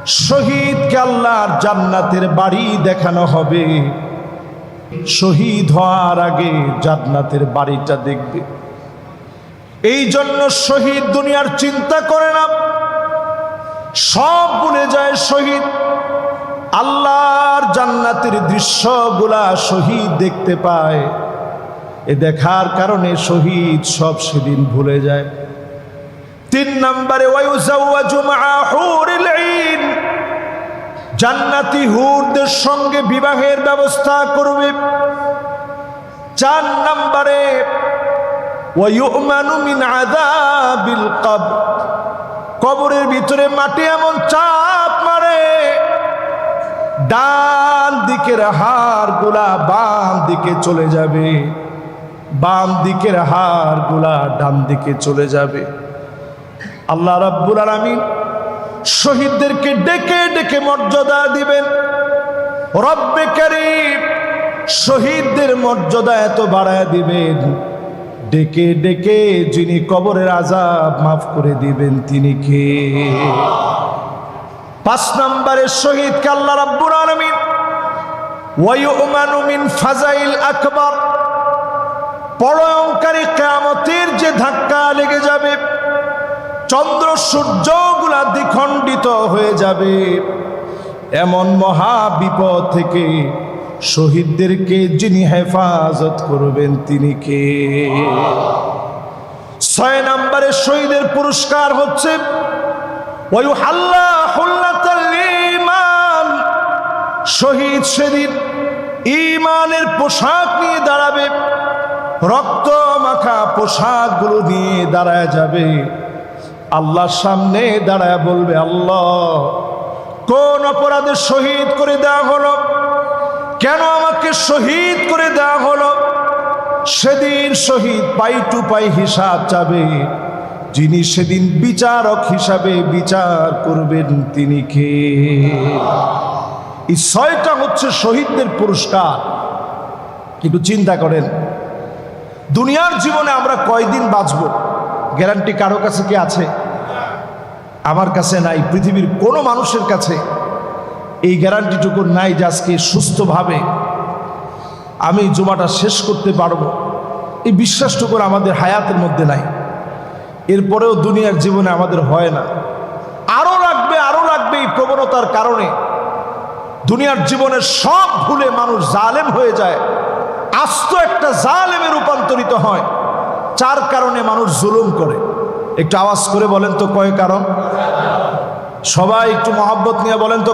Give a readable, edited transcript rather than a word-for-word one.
শহীদকে আল্লাহর জান্নাতের বাড়ি দেখানো হবে। শহীদ হওয়ার আগে জান্নাতের বাড়িটা দেখবে। এই জন্য শহীদ দুনিয়ার চিন্তা করে না, সব ভুলে যায় শহীদ। আল্লাহর জান্নাতের দৃশ্যগুলা শহীদ দেখতে পায়, এ দেখার কারণে শহীদ সব সেদিন ভুলে যায়। 3 নম্বরে ওয়ায়ুজাওয়াজু মাআ হুরিল আইন, জান্নাতি হুরদের সঙ্গে বিবাহের ব্যবস্থা করবে। 4 নম্বরে ওয়ায়ুমানু মিন আযাবিল কবর, কবরের ভিতরে মাটি এমন চাপ মারে, ডান দিকের হাড়গুলা বাম দিকে চলে যাবে, বাম দিকের হাড়গুলা ডান দিকে চলে যাবে। আল্লাহ রাব্বুল আলামিন শহীদদেরকে ডেকে ডেকে মর্যাদা দিবেন। রব্বে কারীম শহীদদের মর্যাদা এত বাড়ায় দিবেন, ডেকে ডেকে যিনি কবরের আযাব মাফ করে দিবেন তিনি কে? 5 নম্বরে শহীদকে আল্লাহ রাব্বুল আলামিন ওয়ায়ুমানু মিন ফাজাইল আকবার, প্রলয়ঙ্কারী কিয়ামতের যে ধাক্কা লেগে যাবে, চন্দ্র সূর্যগুলা দ্বিখণ্ডিত হয়ে যাবে, এমন মহা বিপদ থেকে শহীদদেরকে যিনি হেফাজত করবেন তিনি কে? 6 নম্বরে শহীদের পুরস্কার হচ্ছে ওয়ায়ুহাল্লা হুল্লাতাল ঈমান, শহীদ সেদিন ঈমানের পোশাক নিয়ে দাঁড়াবে, রক্ত মাখা পোশাকগুলো নিয়ে দাঁড়ায় যাবে, আল্লাহর সামনে দাঁড়ায় বলবে, আল্লাহ কোন অপরাধে শহীদ করে দেওয়া হলো, কেন আমাকে শহীদ করে দেওয়া হলো? সেদিন শহীদ পাই টু পাই হিসাব চাবে, যিনি সেদিন বিচারক হিসাবে বিচার করবেন তিনি কে? এই 6টা হচ্ছে শহীদদের পুরস্কার। একটু চিন্তা করেন, দুনিয়ার জীবনে আমরা কয়দিন বাঁচব গ্যারান্টি কারো কাছে কি আছে? আমার কাছে নাই, পৃথিবীর কোনো মানুষের কাছে এই গ্যারান্টিটুকু নাই যে আজকে সুস্থভাবে আমি জুমাটা শেষ করতে পারবো। এই বিশ্বাসটুকু আমাদের হায়াতের মধ্যে নাই। এরপরেও দুনিয়ার জীবনে আমাদের হয় না, আরো লাগবে আরো লাগবে। এই প্রবণতার কারণে দুনিয়ার জীবনের সব ভুলে মানুষ জালেম হয়ে যায়, আস্ত একটা জালেমে রূপান্তরিত হয়। 4 কারণে মানুষ জুলুম করে। একটু আওয়াজ করে বলেন তো কয় কারণ? সবাই একটু মহব্বত নিয়ে বলেন তো।